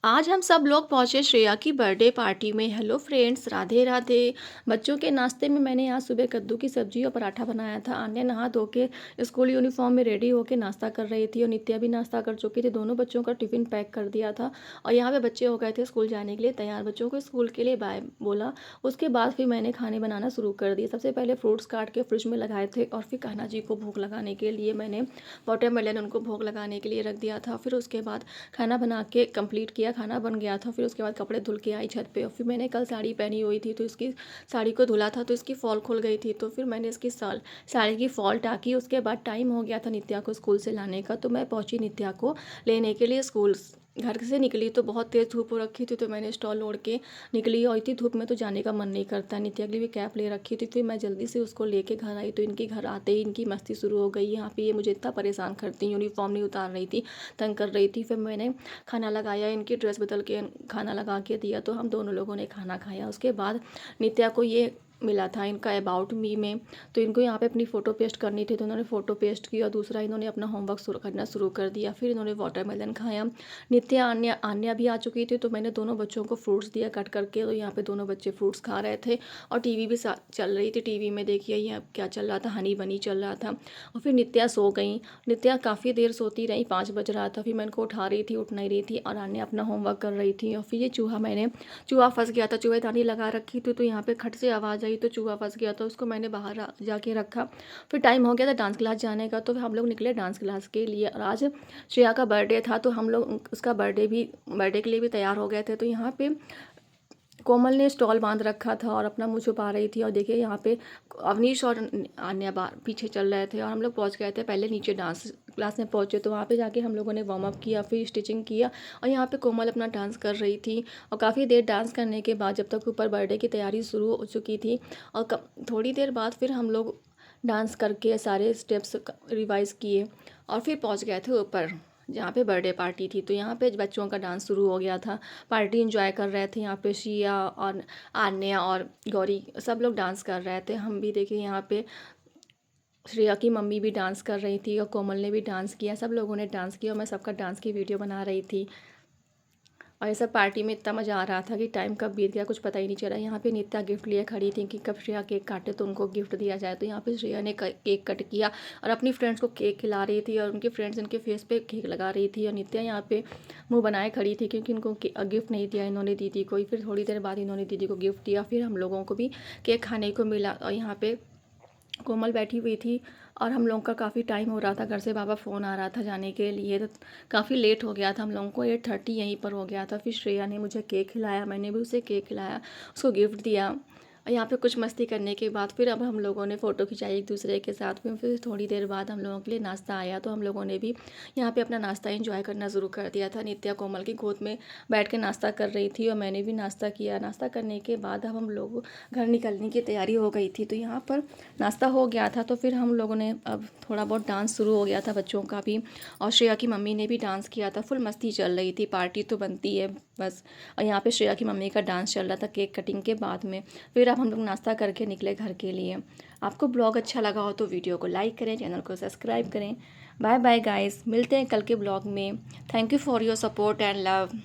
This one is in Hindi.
आज हम सब लोग पहुँचे श्रेया की बर्थडे पार्टी में। Hello friends, Radhe Radhe. बच्चों के नाश्ते में मैंने आज सुबह कद्दू की सब्जी और पराठा बनाया था। अन्य नहा धो के स्कूल यूनिफॉर्म में रेडी होके नाश्ता कर रही थी और नित्या भी नाश्ता कर चुकी थी। दोनों बच्चों का टिफ़िन पैक कर दिया था और यहाँ पे बच्चे हो गए थे स्कूल जाने के लिए तैयार। बच्चों को स्कूल के लिए बाय बोला। उसके बाद फिर मैंने खाने बनाना शुरू कर दिया। सबसे पहले फ्रूट्स काट के फ्रिज में लगाए थे और फिर कान्हा जी को भोग लगाने के लिए मैंने वाटरमेलन उनको भोग लगाने के लिए रख दिया था। फिर उसके बाद खाना बना के कंप्लीट किया, खाना बन गया था। फिर उसके बाद कपड़े धुल के आई छत पे और फिर मैंने कल साड़ी पहनी हुई थी तो इसकी साड़ी को धुला था तो इसकी फॉल खुल गई थी, तो फिर मैंने इसकी साड़ी की फॉल टाकी। उसके बाद टाइम हो गया था नित्या को स्कूल से लाने का, तो मैं पहुंची नित्या को लेने के लिए स्कूल। घर से निकली तो बहुत तेज़ धूप हो रखी थी, तो मैंने स्टॉल ओढ़ के निकली और इतनी धूप में तो जाने का मन नहीं करता। नित्या के लिए भी कैप ले रखी थी। फिर मैं जल्दी से उसको लेके घर आई तो इनके घर आते ही इनकी मस्ती शुरू हो गई। यहाँ पे ये मुझे इतना परेशान करती, यूनिफॉर्म नहीं उतार रही थी, तंग कर रही थी। फिर मैंने खाना लगाया, इनकी ड्रेस बदल के खाना लगा के दिया तो हम दोनों लोगों ने खाना खाया। उसके बाद नित्या को ये मिला था इनका अबाउट मी में, तो इनको यहाँ पे अपनी फ़ोटो पेस्ट करनी थी तो इन्होंने फ़ोटो पेस्ट की और दूसरा इन्होंने अपना होमवर्क करना शुरू कर दिया। फिर इन्होंने वाटरमेलन खाया। नित्या आन्या आन्या भी आ चुकी थी तो मैंने दोनों बच्चों को फ्रूट्स दिया कट करके, तो यहाँ पे दोनों बच्चे फ्रूट्स खा रहे थे और टीवी भी चल रही थी। टीवी में देखिए ये क्या चल रहा था, हनी बनी चल रहा था। और फिर नित्या सो गई। नित्या काफ़ी देर सोती रही, 5 बज रहा था। फिर मैं इनको उठा रही थी, उठ नहीं रही थी और आन्या अपना होमवर्क कर रही थी। और फिर ये चूहा फंस गया था, चूहेदानी लगा रखी थी तो यहाँ पे खट से आवाज़ आई तो चूहा फंस गया था, उसको मैंने बाहर जाके रखा। फिर टाइम हो गया था डांस क्लास जाने का, तो हम लोग निकले डांस क्लास के लिए। और आज श्रेया का बर्थडे था तो हम लोग उसका बर्थडे के लिए भी तैयार हो गए थे। तो यहाँ पे कोमल ने स्टॉल बांध रखा था और अपना मुँह छुपा रही थी और देखिए यहाँ पे अवनीश और आन्या पीछे चल रहे थे और हम लोग पहुँच गए थे पहले नीचे डांस क्लास में पहुँचे। तो वहाँ पे जाके हम लोगों ने वार्म अप किया, फिर स्टिचिंग किया और यहाँ पे कोमल अपना डांस कर रही थी। और काफ़ी देर डांस करने के बाद जब तक ऊपर बर्थडे की तैयारी शुरू हो चुकी थी और थोड़ी देर बाद फिर हम लोग डांस करके सारे स्टेप्स रिवाइज़ किए और फिर पहुँच गए थे ऊपर जहाँ पे बर्थडे पार्टी थी। तो यहाँ पे बच्चों का डांस शुरू हो गया था, पार्टी एंजॉय कर रहे थे। यहाँ पे शिया और आन्या और गौरी सब लोग डांस कर रहे थे। हम भी देखिए यहाँ पे श्रेया की मम्मी भी डांस कर रही थी और कोमल ने भी डांस किया, सब लोगों ने डांस किया और मैं सबका डांस की वीडियो बना रही थी। और ये सब पार्टी में इतना मज़ा आ रहा था कि टाइम कब बीत गया कुछ पता ही नहीं चला। यहाँ पे नित्या गिफ्ट लिए खड़ी थी कि कब श्रेया केक काटे तो उनको गिफ्ट दिया जाए। तो यहाँ पे श्रेया ने केक कट किया और अपनी फ्रेंड्स को केक खिला रही थी और उनके फ्रेंड्स इनके फेस पे केक लगा रही थी और नित्या यहाँ पे मुंह बनाए खड़ी थी क्योंकि इनको गिफ्ट नहीं दिया इन्होंने दीदी को। फिर थोड़ी देर बाद इन्होंने दीदी को गिफ्ट दिया, फिर हम लोगों को भी केक खाने को मिला। और यहाँ पे कोमल बैठी हुई थी और हम लोगों का काफ़ी टाइम हो रहा था, घर से बाबा फ़ोन आ रहा था जाने के लिए, तो काफ़ी लेट हो गया था हम लोगों को। 8:30 यहीं पर हो गया था। फिर श्रेया ने मुझे केक खिलाया, मैंने भी उसे केक खिलाया, उसको गिफ्ट दिया। और यहाँ पे कुछ मस्ती करने के बाद फिर अब हम लोगों ने फ़ोटो खिंचाई एक दूसरे के साथ। फिर थोड़ी देर बाद हम लोगों के लिए नाश्ता आया तो हम लोगों ने भी यहाँ पे अपना नाश्ता एंजॉय करना शुरू कर दिया था। नित्या कोमल की गोद में बैठ के नाश्ता कर रही थी और मैंने भी नाश्ता किया। नाश्ता करने के बाद अब हम लोग घर निकलने की तैयारी हो गई थी। तो यहाँ पर नाश्ता हो गया था तो फिर हम लोगों ने अब थोड़ा बहुत डांस शुरू हो गया था बच्चों का भी, और श्रेया की मम्मी ने भी डांस किया था। फुल मस्ती चल रही थी, पार्टी तो बनती है बस। और यहाँ पे श्रेया की मम्मी का डांस चल रहा था केक कटिंग के बाद में। फिर अब हम लोग नाश्ता करके निकले घर के लिए। आपको ब्लॉग अच्छा लगा हो तो वीडियो को लाइक करें, चैनल को सब्सक्राइब करें। बाय बाय गाइस, मिलते हैं कल के ब्लॉग में। Thank you for your support and love.